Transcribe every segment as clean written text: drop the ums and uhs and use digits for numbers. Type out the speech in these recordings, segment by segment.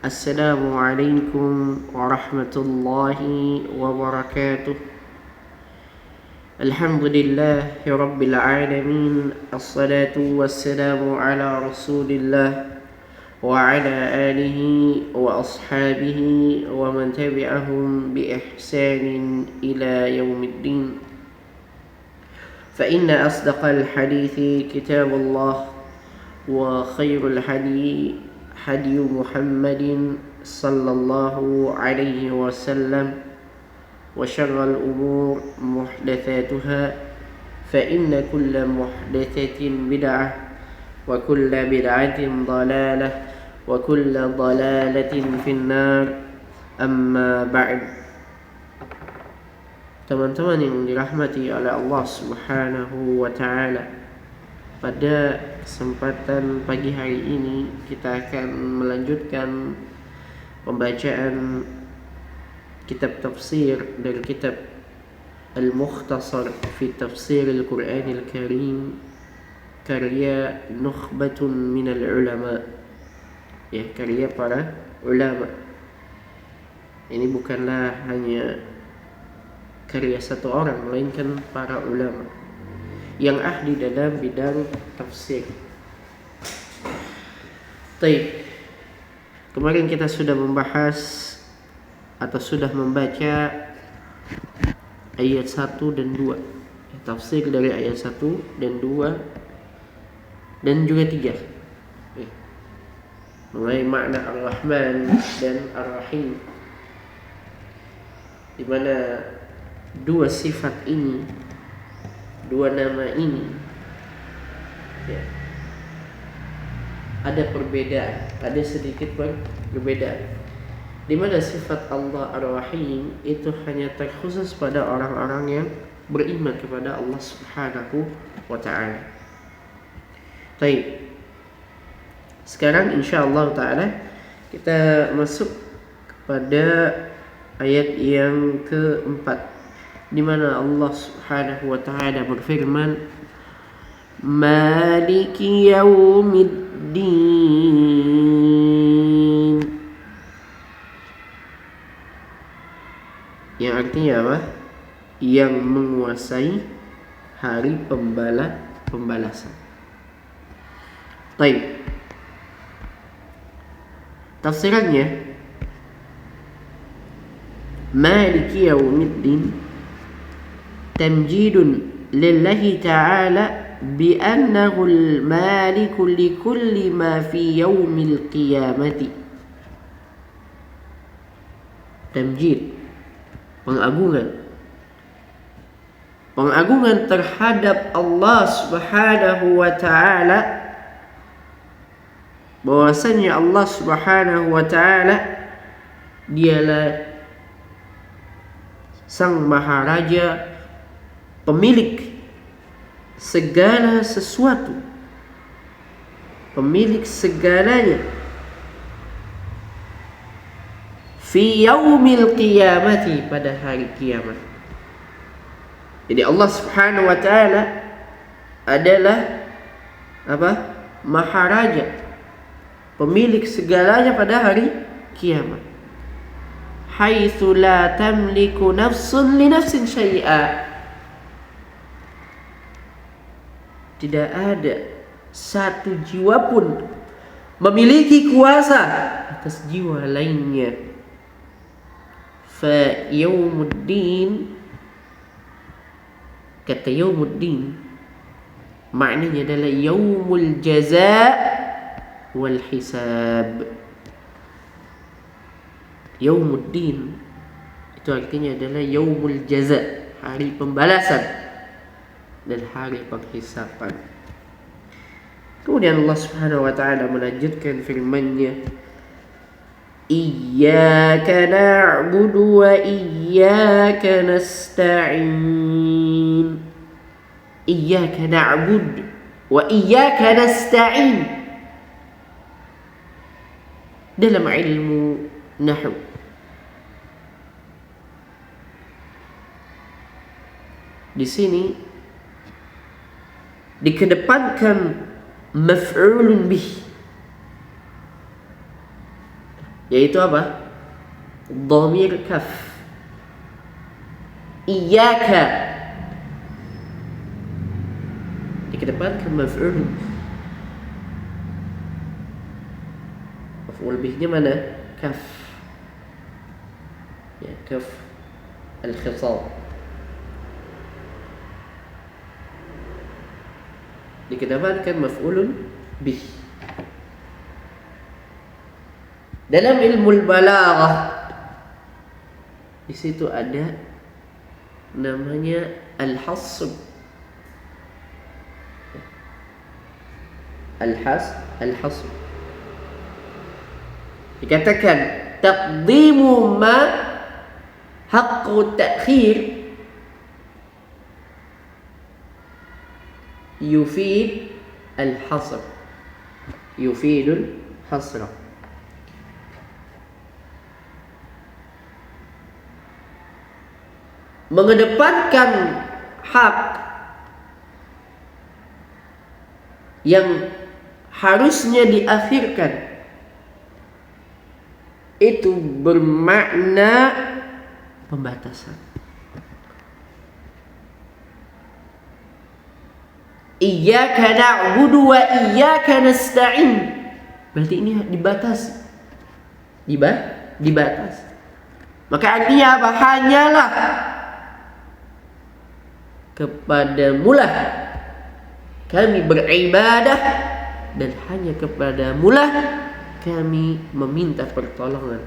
Assalamualaikum warahmatullahi wabarakatuh. Alhamdulillahi rabbil alamin. Assalatu wassalamu ala rasulillah wa ala alihi wa ashabihi wa man tabi'ahum bi ihsanin ila yaumiddin. Fa inna asdaqal hadithi kitabullah wa khairul hadi hadi Muhammadin sallallahu alaihi wasallam wa syarrul umur muhdatsatuha fa inna kulla muhdatsatin bid'ah wa kulla bid'atin dhalalah wa kulla dhalalatin finnar. Amma ba'd. Teman-teman yang dirahmati oleh Allah Subhanahu wa taala, pada kesempatan pagi hari ini kita akan melanjutkan pembacaan kitab tafsir dari kitab Al-Mukhtasar fi Tafsir Al-Quran Al-Karim karya Nukhbatun Minal Ulama, ya, karya para ulama. Ini bukanlah hanya karya satu orang, melainkan para ulama yang ahli dalam bidang tafsir. Baik, kemarin kita sudah membahas atau sudah membaca ayat 1 dan 2, tafsir dari ayat 1 dan 2 dan juga 3, mengenai makna Ar-Rahman dan Ar-Rahim, di mana dua sifat ini, dua nama ini, ya, ada perbedaan, ada sedikit perbedaan. Di mana sifat Allah Ar-Rahim itu hanya terkhusus pada orang-orang yang beriman kepada Allah Subhanahu wa taala. Baik. Sekarang insyaallah taala kita masuk kepada ayat yang keempat, di mana Allah Subhanahu wa taala berfirman, Maliki yaumiddin, yang artinya apa? Yang menguasai hari pembalasan. Baik. Tafsirannya, Maliki yaumiddin tamjidun lillahi ta'ala bi'annahu al-maliku likulli ma fi yaumil qiyamati. Tamjid, pengagungan terhadap Allah Subhanahu wa taala, bahwasanya Allah Subhanahu wa taala dialah Sang Maharaja, pemilik segala sesuatu, pemilik segalanya, fi yaumil qiyamati, pada hari kiamat. Jadi Allah Subhanahu wa taala adalah apa? Maharaja, pemilik segalanya pada hari kiamat. Haitsu la tamliku nafsun li nafsin syai'a. Tidak ada satu jiwa pun memiliki kuasa atas jiwa lainnya. Fa yaumuddin, kata yaumuddin maknanya adalah yaumul jazaa wal hisab. Yaumuddin itu artinya adalah yaumul jaza, hari pembalasan dan hari penghisaban. Kemudian Allah Subhanahu wa taala melanjutkan firman-Nya, Iyyaka na'budu wa iyyaka nasta'in. Iyyaka na'budu wa iyyaka nasta'in. Dalam ilmu nahwu, di sini dikedepankan maf'ulun bih yaitu apa? Dhamir kaf. Iyyaka dikedepankan maf'ul. Maf'ul bihnya mana? Kaf. Ya, kaf al-khitab. Dikedepankan maf'ulun bih. Dalam ilmu balaghah di situ ada namanya al-hasb. Al-hasb. Dikatakan taqdimu ma haqqu ta'khir yufid al-hasr. Yufidul hasra. Mengedepankan hak yang harusnya diakhirkan itu bermakna pembatasan. Iyyaka na'budu wa iyyaka nasta'in. Berarti ini dibatasi. Dibatasi. Maka artinya apa? Hanyalah kepadamulah kami beribadah dan hanya kepadamulah kami meminta pertolongan.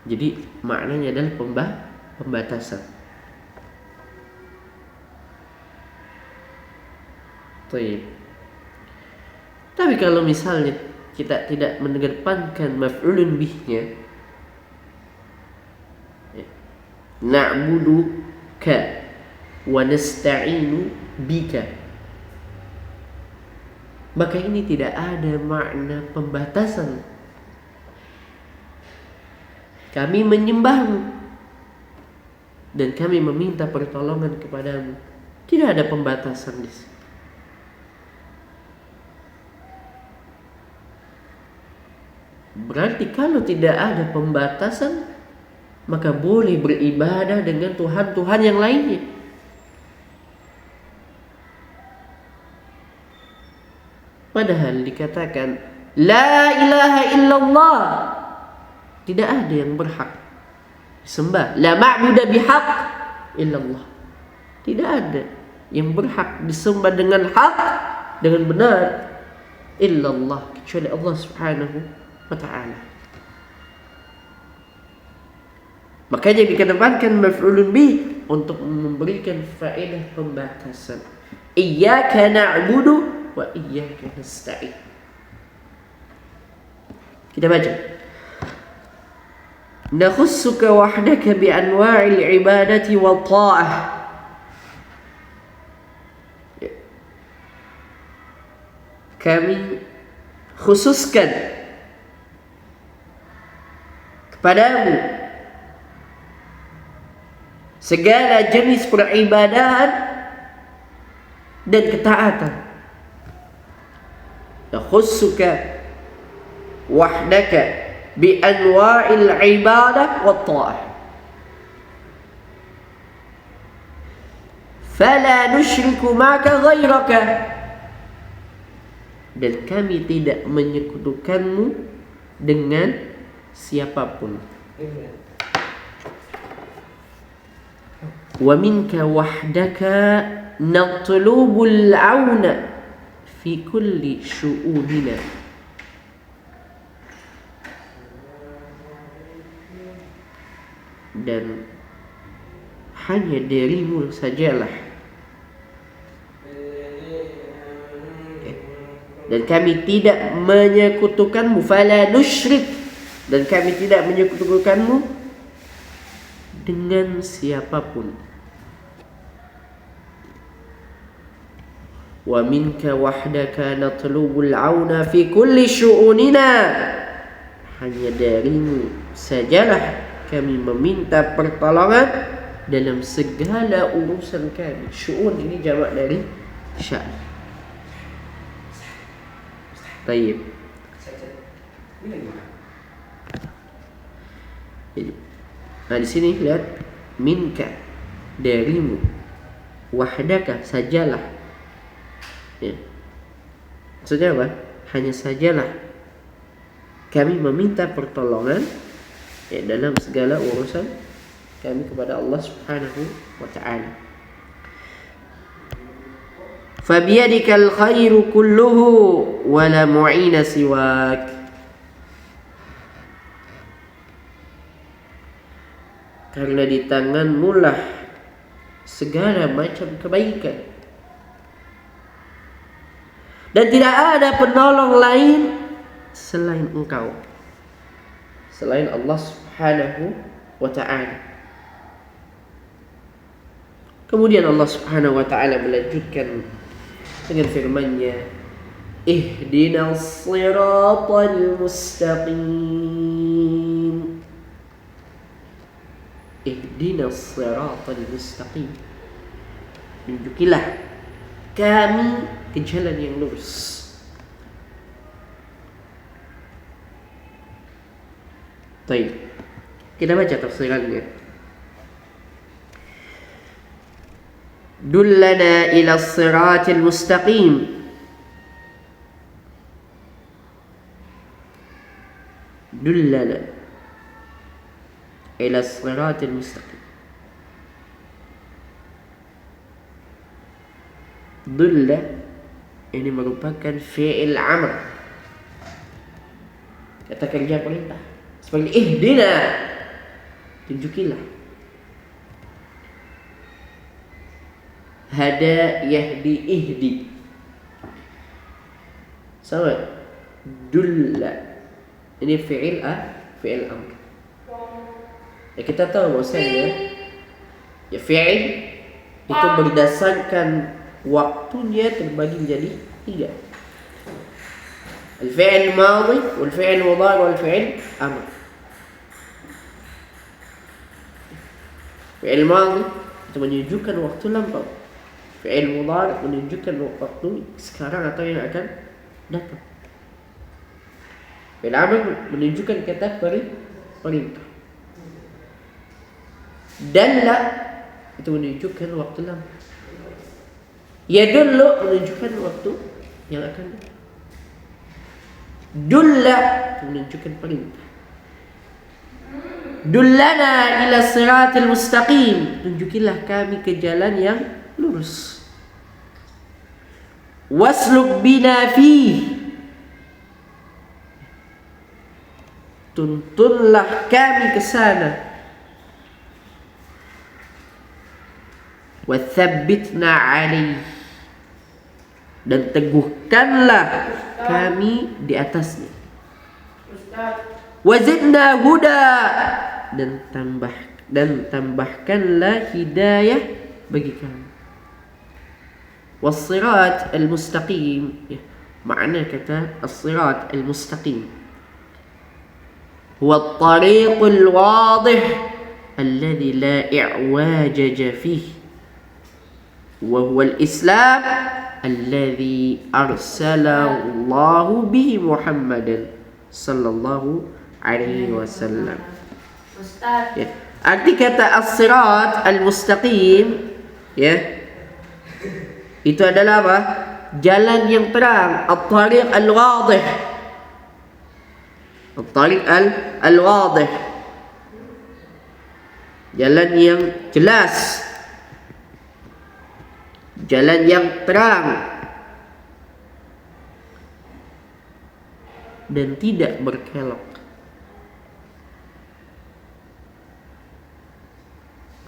Jadi maknanya adalah pembatasan. Tapi kalau misalnya kita tidak mengedepankan maf'ulun bihnya, na'buduka wa nasta'inu bika, maka ini tidak ada makna pembatasan. Kami menyembahmu dan kami meminta pertolongan kepadamu. Tidak ada pembatasan di sini. Berarti kalau tidak ada pembatasan, maka boleh beribadah dengan Tuhan-Tuhan yang lainnya. Padahal dikatakan la ilaha illallah, tidak ada yang berhak disembah. La ma'budu bihaq illallah, tidak ada yang berhak disembah dengan hak, dengan benar, illallah, kecuali Allah subhanahu wa ta'ala. Makanya dikedepankan maf'ulun bih untuk memberikan faedah pembatasan. Iyyaka na'budu wa iyyaka nasta'in. Kita baca. Nakhussuka wahdaka bi anwa'il ibadati wal ta'ah. Kami khususkan kepadamu segala jenis peribadahan dan ketaatan. Nakhussuka wahdaka bi anwa'il ibadah wat ta'ah. Fala nusyriku ma'aka ghairaka. Dan kami tidak menyekutukanmu dengan siapapun. Wa minka wahdaka natlubul auna fi kulli syu'unina. Dan hanya darimu sajalah, dan kami tidak menyekutukanmu. Fala nusyrik, dan kami tidak menyekutukanmu dengan siapapun. Wa minka wahdaka natlubul auna fi kulli syu'unina. Hanya darimu sajalah kami meminta pertolongan dalam segala urusan kami. Syu'un ini jamak dari sya'n. Tayyib. Nah di sini lihat minka, darimu, wahdaka, sajalah. Ya. Maksudnya apa? Hanya sajalah kami meminta pertolongan ya, dalam segala urusan kami kepada Allah Subhanahu wa ta'ala. Fabiyadikal khairu kulluhu wa la mu'ina siwak. Karena di tanganmu lah segala macam kebaikan, dan tidak ada penolong lain selain engkau, selain Allah Subhanahu wa ta'ala. Kemudian Allah Subhanahu wa ta'ala melanjutkan dengan firman-Nya, ihdinas siratal mustaqim. Ihdinas siratal mustaqim. Tunjukilah kami ke jalan yang lurus. Baik, kita baca tafsirannya. Dullana ila siratil mustaqim. Dullana ila siratil mustaqim. Dulla ini merupakan fi'il amr, kata kerja perintah. Seperti ihdina, tunjukilah. Hada yahdi ihdi. Sama. Dulla ini fi'il fi'il amr. Ya, kita tahu bahwasanya ya fi'il itu berdasarkan waktunya terbagi menjadi 3. Al-fi'il madhi, wal-fi'il mudhari, wal-fi'il amr. Fi'il madhi itu menunjukkan waktu lampau. Fi'il mudhari menunjukkan waktu sekarang atau yang akan datang. Fi'il amr menunjukkan kata perintah. Dalla itu menunjukkan waktu lampau. Yadullu menunjukkan waktu yang akan datang. Dulla menunjukkan perintah. Dullana ila siratil mustaqim. Tunjukilah kami ke jalan yang lurus. Wasluk bina fi. Tuntunlah kami ke sana. Wathabbitna alaih. Dan teguhkanlah kami di atasnya. Wazidna huda. Dan tambahkanlah hidayah bagi kami. Was-sirat al-mustaqim, ya, makna kata as-sirat al-mustaqim huwa at-tariq al-wadih alladhi la i'wajaja fihi wa huwa al-islam alladhi arsala Allah bihi Muhammadan sallallahu alaihi wasallam. Ya. Arti kata as-sirat al-mustaqim, ya, itu adalah apa? Jalan yang terang, at-tariq al-wadih. At-tariq al-wadih. Jalan yang jelas. Jalan yang terang. Dan tidak berkelok.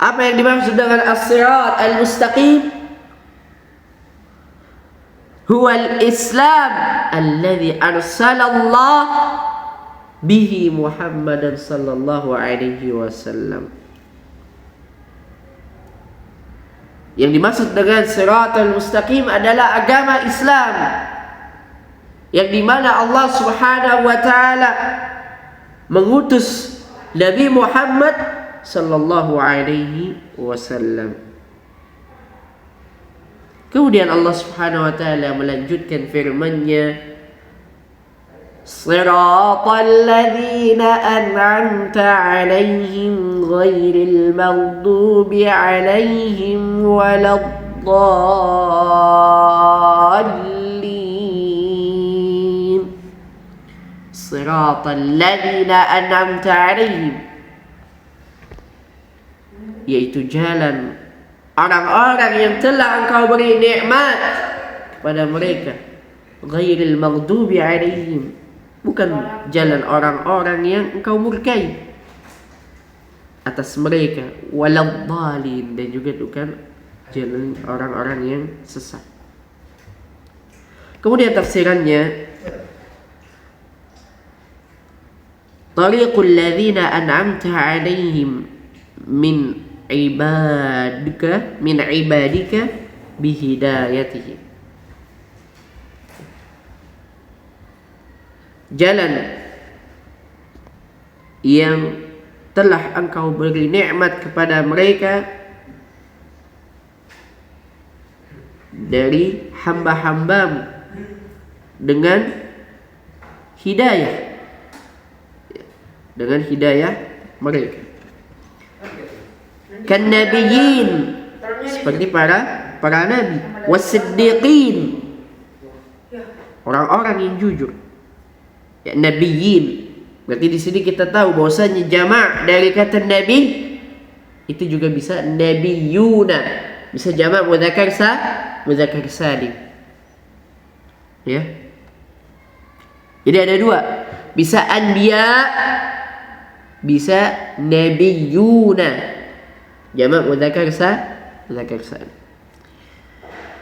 Apa yang dimaksud dengan as-sirat al-mustaqim? Huwa al-islam alladhi arsala Allah bihi Muhammadan sallallahu alaihi wasallam. Yang dimaksud dengan sirat al-mustaqim adalah agama Islam, yang dimana Allah subhanahu wa ta'ala mengutus Nabi Muhammad sallallahu alaihi wasallam. Kemudian Allah subhanahu wa ta'ala melanjutkan firman-Nya, Siratal ladzina an'amta 'alaihim ghairil maghdubi 'alaihim waladdallin. Siratal ladzina an'amta 'alaihim, yaitu jalan orang-orang yang telah Engkau beri nikmat kepada mereka. Ghairil maghdubi 'alaihim, bukan jalan orang-orang yang Engkau murkai atas mereka. Waladdallin, dan juga bukan jalan orang-orang yang sesat. Kemudian tafsirannya, tariqul ladzina an'amta 'alaihim min ibadika bihidayatihim. Jalan yang telah Engkau beri nikmat kepada mereka dari hamba-hambamu dengan hidayah, mereka. Kan nabiyyin, seperti para nabi, wasiddiqin, orang-orang yang jujur. Ya, nabiyyin, berarti di sini kita tahu bahwasanya jamak dari kata nabi itu juga bisa nabiyuna, bisa jamak mudzakkar salim. Ya. Jadi ada dua, bisa anbiya, bisa nabiyuna, jamak mudzakkar salim.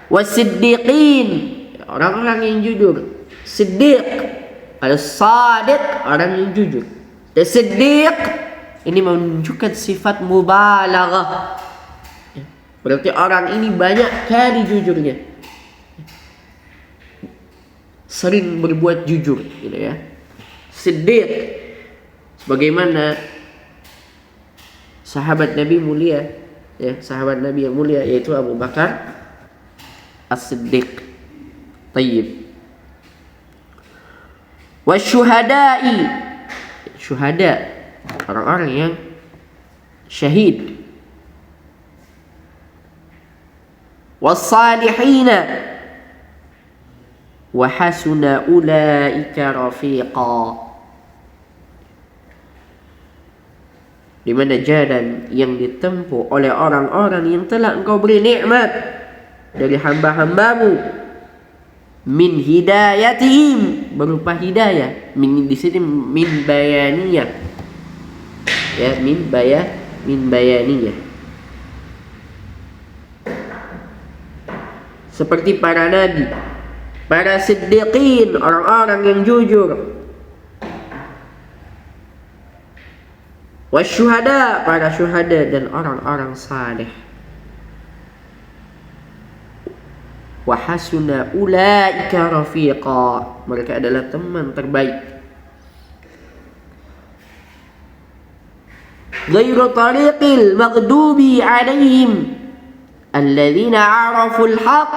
Wasiddiqin, orang-orang yang jujur. Siddiq, as-sadiq, orang yang jujur. Dan siddiq ini menunjukkan sifat mubalaghah. Berarti orang ini banyak kali jujurnya, sering berbuat jujur, gitu ya. Siddiq, sebagaimana sahabat Nabi mulia, ya, sahabat Nabi yang mulia, yaitu Abu Bakar As-Siddiq. Tayyib. Wasyuhada'i, syuhada, orang-orang yang syahid. Wassalihina, wa hasuna ulaika rafiqa, di mana jalan yang ditempuh oleh orang-orang yang telah Engkau beri nikmat dari hamba-hambamu. Min hidayatihim, berupa hidayah. Min di sini min bayaniyah. Ya, min bayaniyah. Seperti para nabi, para siddiqin, orang-orang yang jujur. Wasyuhada, para syuhada dan orang-orang saleh. Wa hasuna ulaika rafiqa, mereka adalah teman terbaik. Ghairu tariqil maghdubi 'alaihim alladzina 'araful haqq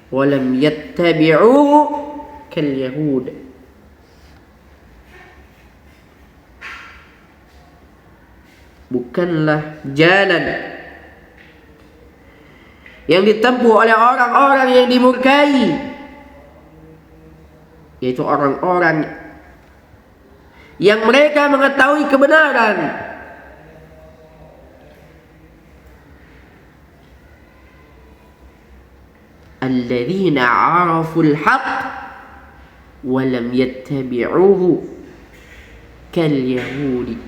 wa lam yattabi'uhu kal yahud. Bukanlah jalan yang ditempuh oleh orang-orang yang dimurkai, yaitu orang-orang yang mereka mengetahui kebenaran, alladzina 'araful haqq wa lam yattabi'uhu kal yahudi.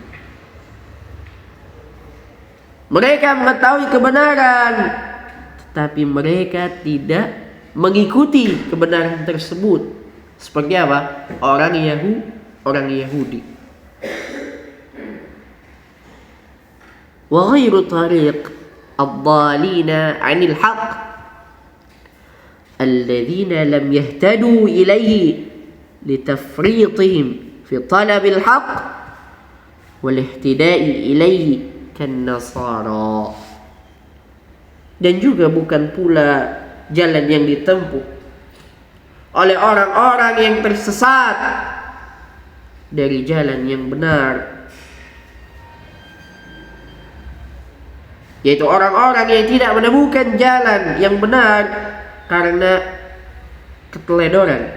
Mereka mengetahui kebenaran, tapi mereka tidak mengikuti kebenaran tersebut. Seperti apa? Orang Yahudi. Wa ghairu tariq ad-dhalina 'anil haqq alladzina lam yahtadu ilayhi litafritihim fi talabil haqq wal ihtida'i ilayhi kan nasara. Dan juga bukan pula jalan yang ditempuh oleh orang-orang yang tersesat dari jalan yang benar, yaitu orang-orang yang tidak menemukan jalan yang benar karena keteledoran,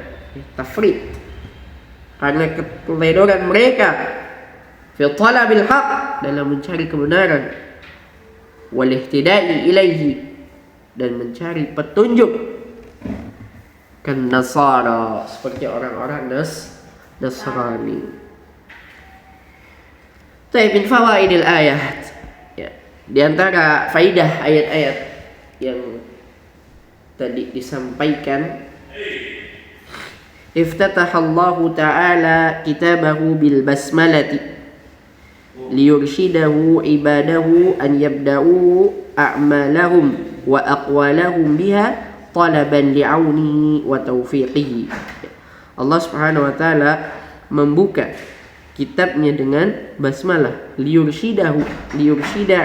tafrid, karena keteledoran mereka fi talabil haq, dalam mencari kebenaran, wal ihtida'i ilaihi, dan mencari petunjuk, kan nasara, seperti orang-orang Nasrani. Taib min fawaidil ayat, ya, di antara faidah ayat-ayat yang tadi disampaikan, iftatahallahu ta'ala kitabahu bil basmalati liyurshidahu ibadahu an yabda'u a'malahum wa aqwalahum biha talaban li'aunihi wa taufiqihi. Allah Subhanahu wa taala membuka kitabnya dengan basmalah, liyurshida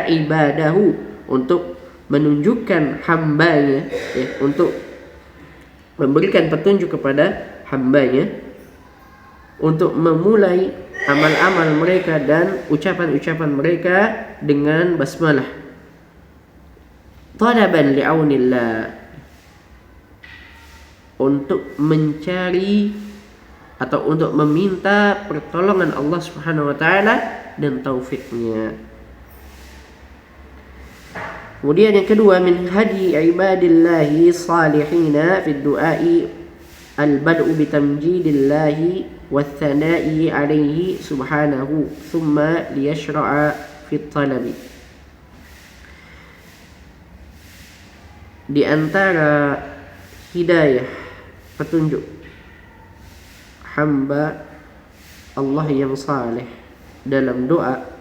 ibadahu, untuk menunjukkan hambanya, ya, untuk memberikan petunjuk kepada hambanya untuk memulai amal-amal mereka dan ucapan-ucapan mereka dengan basmalah, talaban li'aunillah, untuk mencari atau untuk meminta pertolongan Allah Subhanahu wa taala dan taufiknya. Kemudian yang kedua, min hadi ibadillahi salihina fi du'ai al-bad'u bi tamjidillahi wa thana'i alaihi subhanahu thumma liyashra'a fi talabi. Di antara hidayah, petunjuk hamba Allah yang saleh dalam doa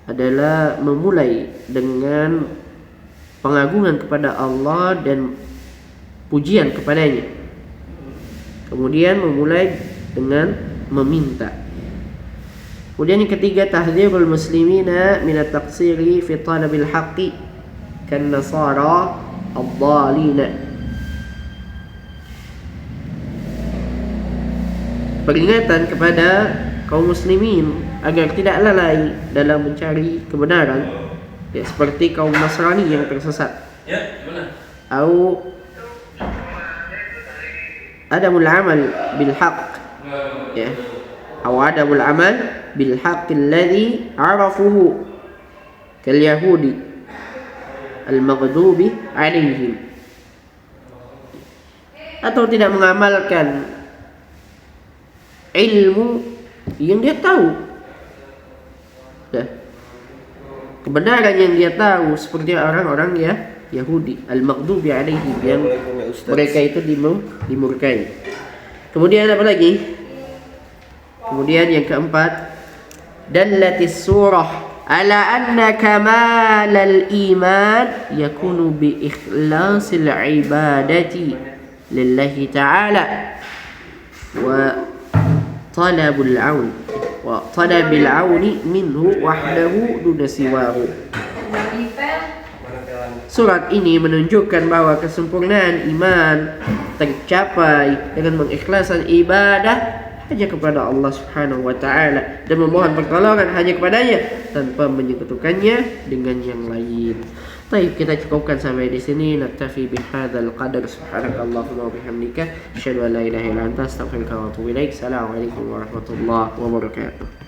adalah memulai dengan pengagungan kepada Allah dan pujian kepadanya, kemudian memulai dengan meminta. Kemudian yang ketiga, tahdzirul muslimina min at-taqsiri fi talabil haqqi kan nasara ad-dhalina, peringatan kepada kaum muslimin agar tidak lalai dalam mencari kebenaran, ya, seperti kaum Nasrani yang tersesat. Ya, gimana? Au adamul amal bil haqq, ya, au adamul amal bil haqq alladhi arafuhu kal yahudi al maghdubi alaihim, atau tidak mengamalkan ilmu yang dia tahu, ya, kebenaran yang dia tahu, seperti orang-orang ya Yahudi al-maghdubi alaihim, yang mereka itu dimurkai. Kemudian apa lagi? Kemudian yang keempat, dallatis surah ala anna kamal al-iman yakunu bi ikhlasil ibadati lillahi ta'ala wa talabul aun wa talabil auni minhu wahdahu duna siwahu. Surat ini menunjukkan bahwa kesempurnaan iman tercapai dengan mengikhlaskan ibadah hanya kepada Allah Subhanahu wa taala dan memohon pertolongan hanya kepadanya tanpa menyekutukannya dengan yang lain. Baik, kita cukupkan sampai di sini. Naktafi bihadzal qadar. Subhanakallahumma wa bihamdika asyhadu an la ilaha illa anta astaghfiruka wa atubu ilaik. Assalamualaikum warahmatullahi wabarakatuh.